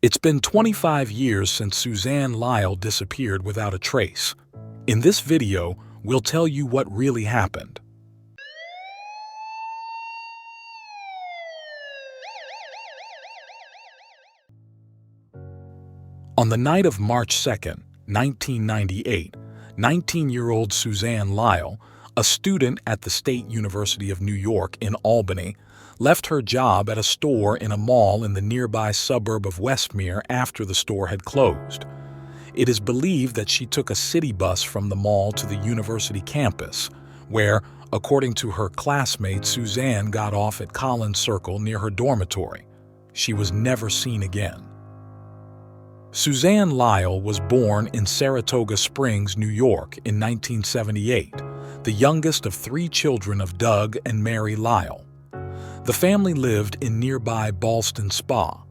It's been 25 years since Suzanne Lyall disappeared without a trace. In this video, we'll tell you what really happened. On the night of March 2nd, 1998, 19-year-old Suzanne Lyall, a student at the State University of New York in Albany, left her job at a store in a mall in the nearby suburb of Westmere after the store had closed. It is believed that she took a city bus from the mall to the university campus, where, according to her classmate, Suzanne got off at Collins Circle near her dormitory. She was never seen again. Suzanne Lyall was born in Saratoga Springs, New York in 1978, the youngest of 3 children of Doug and Mary Lyall. The family lived in nearby Ballston Spa.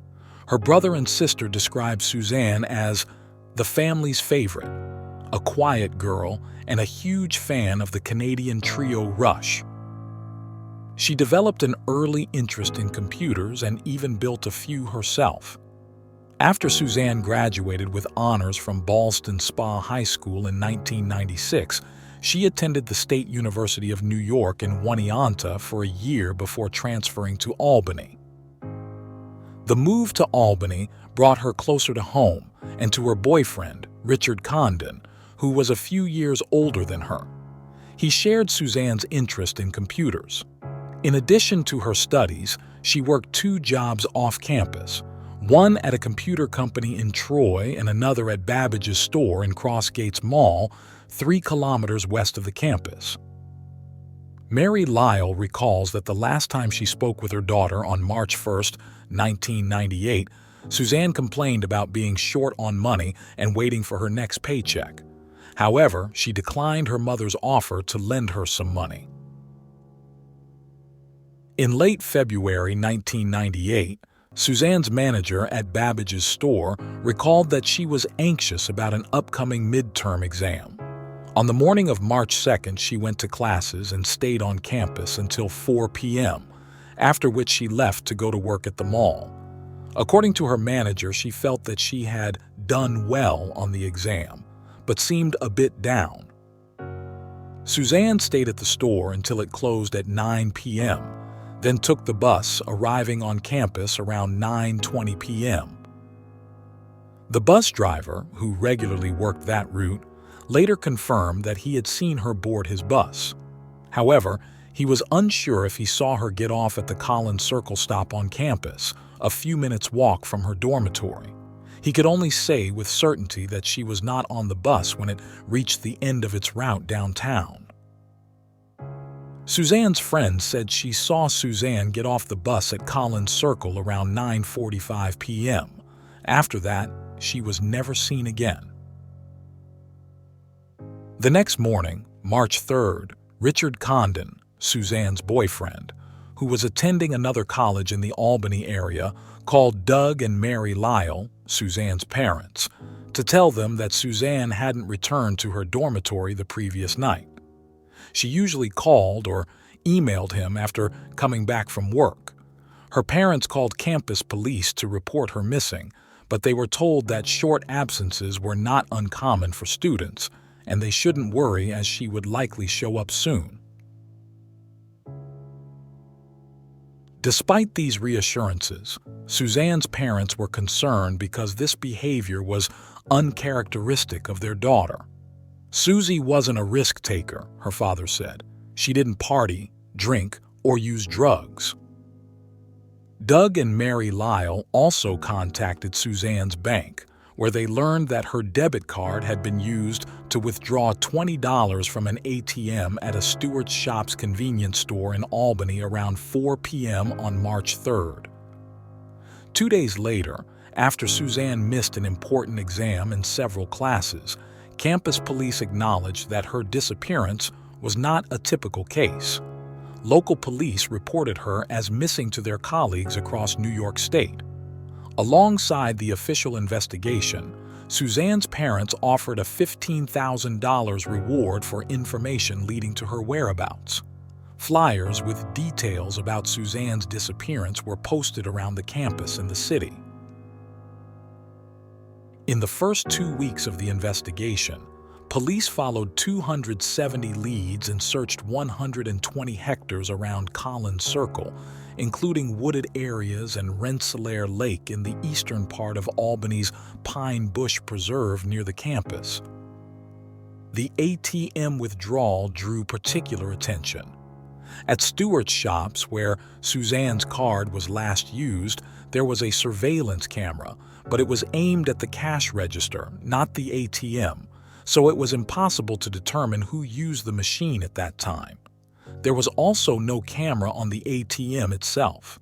Her brother and sister described Suzanne as the family's favorite, a quiet girl, and a huge fan of the Canadian trio Rush. She developed an early interest in computers and even built a few herself. After Suzanne graduated with honors from Ballston Spa High School in 1996, she attended the State University of New York in Oneonta for a year before transferring to Albany. The move to Albany brought her closer to home and to her boyfriend, Richard Condon, who was a few years older than her. He shared Suzanne's interest in computers. In addition to her studies, she worked 2 jobs off campus, one at a computer company in Troy and another at Babbage's store in Crossgates Mall, 3 kilometers west of the campus. Mary Lyall recalls that the last time she spoke with her daughter on March 1, 1998, Suzanne complained about being short on money and waiting for her next paycheck. However, she declined her mother's offer to lend her some money. In late February 1998, Suzanne's manager at Babbage's store recalled that she was anxious about an upcoming midterm exam. On the morning of March 2nd, she went to classes and stayed on campus until 4 p.m., after which she left to go to work at the mall. According to her manager, she felt that she had done well on the exam, but seemed a bit down. Suzanne stayed at the store until it closed at 9 p.m., then took the bus, arriving on campus around 9:20 p.m. The bus driver, who regularly worked that route, later confirmed that he had seen her board his bus. However, he was unsure if he saw her get off at the Collins Circle stop on campus, a few minutes' walk from her dormitory. He could only say with certainty that she was not on the bus when it reached the end of its route downtown. Suzanne's friend said she saw Suzanne get off the bus at Collins Circle around 9:45 p.m. After that, she was never seen again. The next morning, March 3rd, Richard Condon, Suzanne's boyfriend, who was attending another college in the Albany area, called Doug and Mary Lyall, Suzanne's parents, to tell them that Suzanne hadn't returned to her dormitory the previous night. She usually called or emailed him after coming back from work. Her parents called campus police to report her missing, but they were told that short absences were not uncommon for students, and they shouldn't worry as she would likely show up soon. Despite these reassurances, Suzanne's parents were concerned because this behavior was uncharacteristic of their daughter. Susie wasn't a risk-taker, her father said. She didn't party, drink, or use drugs. Doug and Mary Lyall also contacted Suzanne's bank, where they learned that her debit card had been used to withdraw $20 from an ATM at a Stewart Shops convenience store in Albany around 4 p.m. on March 3rd. 2 days later, after Suzanne missed an important exam and several classes, campus police acknowledged that her disappearance was not a typical case. Local police reported her as missing to their colleagues across New York State. Alongside the official investigation, Suzanne's parents offered a $15,000 reward for information leading to her whereabouts. Flyers with details about Suzanne's disappearance were posted around the campus and the city. In the first 2 weeks of the investigation, police followed 270 leads and searched 120 hectares around Collins Circle, including wooded areas and Rensselaer Lake in the eastern part of Albany's Pine Bush Preserve near the campus. The ATM withdrawal drew particular attention. At Stewart's shops, where Suzanne's card was last used, there was a surveillance camera, but it was aimed at the cash register, not the ATM, so it was impossible to determine who used the machine at that time. There was also no camera on the ATM itself.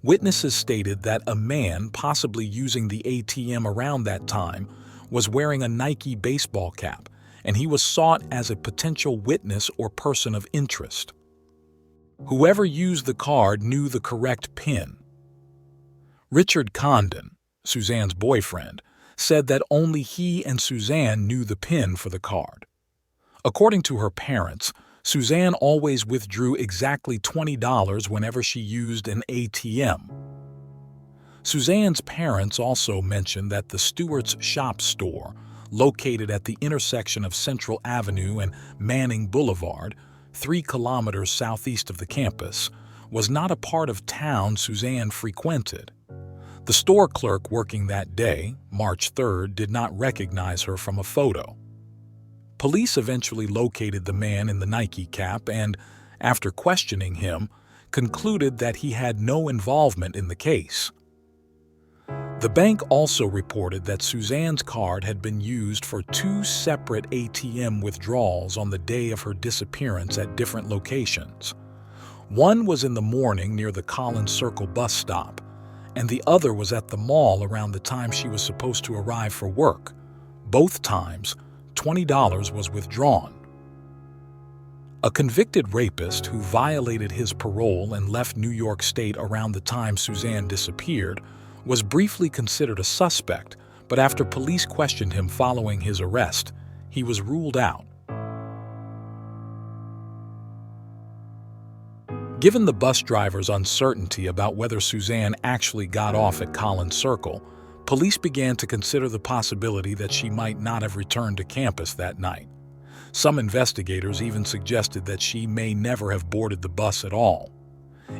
Witnesses stated that a man, possibly using the ATM around that time, was wearing a Nike baseball cap, and he was sought as a potential witness or person of interest. Whoever used the card knew the correct PIN. Richard Condon, Suzanne's boyfriend, said that only he and Suzanne knew the PIN for the card. According to her parents, Suzanne always withdrew exactly $20 whenever she used an ATM. Suzanne's parents also mentioned that the Stewart's shop store, located at the intersection of Central Avenue and Manning Boulevard, 3 kilometers southeast of the campus, was not a part of town Suzanne frequented. The store clerk working that day, March 3rd, did not recognize her from a photo. Police eventually located the man in the Nike cap and, after questioning him, concluded that he had no involvement in the case. The bank also reported that Suzanne's card had been used for 2 separate ATM withdrawals on the day of her disappearance at different locations. One was in the morning near the Collins Circle bus stop, and the other was at the mall around the time she was supposed to arrive for work. Both times, $20 was withdrawn. A convicted rapist who violated his parole and left New York State around the time Suzanne disappeared was briefly considered a suspect, but after police questioned him following his arrest, he was ruled out. Given the bus driver's uncertainty about whether Suzanne actually got off at Collins Circle, police began to consider the possibility that she might not have returned to campus that night. Some investigators even suggested that she may never have boarded the bus at all.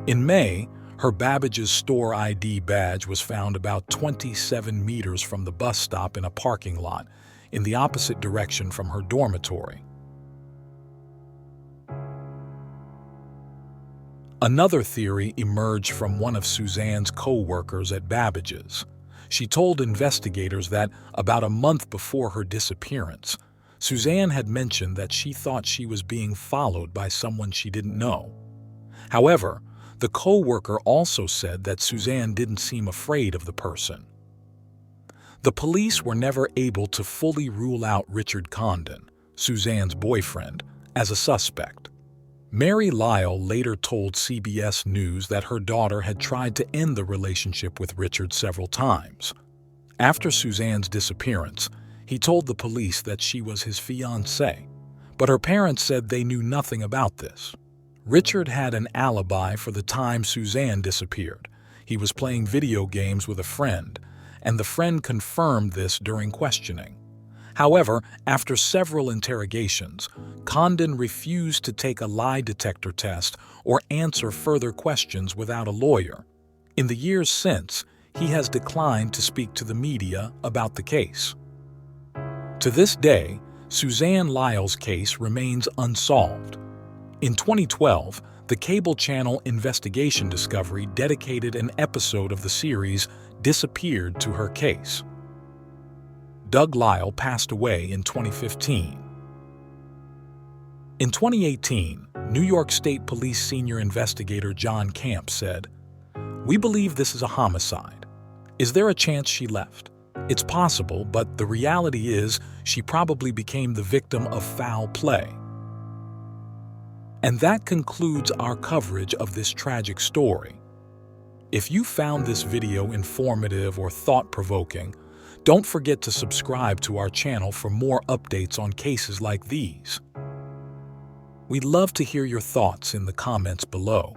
In May, her Babbage's store ID badge was found about 27 meters from the bus stop in a parking lot, in the opposite direction from her dormitory. Another theory emerged from one of Suzanne's co-workers at Babbage's. She told investigators that about a month before her disappearance, Suzanne had mentioned that she thought she was being followed by someone she didn't know. However, the co-worker also said that Suzanne didn't seem afraid of the person. The police were never able to fully rule out Richard Condon, Suzanne's boyfriend, as a suspect. Mary Lyall later told CBS News that her daughter had tried to end the relationship with Richard several times. After Suzanne's disappearance, he told the police that she was his fiancée, but her parents said they knew nothing about this. Richard had an alibi for the time Suzanne disappeared. He was playing video games with a friend, and the friend confirmed this during questioning. However, after several interrogations, Condon refused to take a lie detector test or answer further questions without a lawyer. In the years since, he has declined to speak to the media about the case. To this day, Suzanne Lyall's case remains unsolved. In 2012, the cable channel Investigation Discovery dedicated an episode of the series Disappeared to her case. Doug Lyall passed away in 2015. In 2018, New York State Police Senior Investigator John Camp said, "We believe this is a homicide. Is there a chance she left? It's possible, but the reality is she probably became the victim of foul play." And that concludes our coverage of this tragic story. If you found this video informative or thought-provoking, don't forget to subscribe to our channel for more updates on cases like these. We'd love to hear your thoughts in the comments below.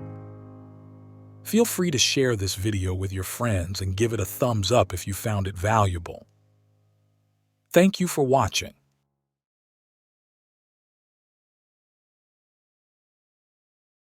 Feel free to share this video with your friends and give it a thumbs up if you found it valuable. Thank you for watching.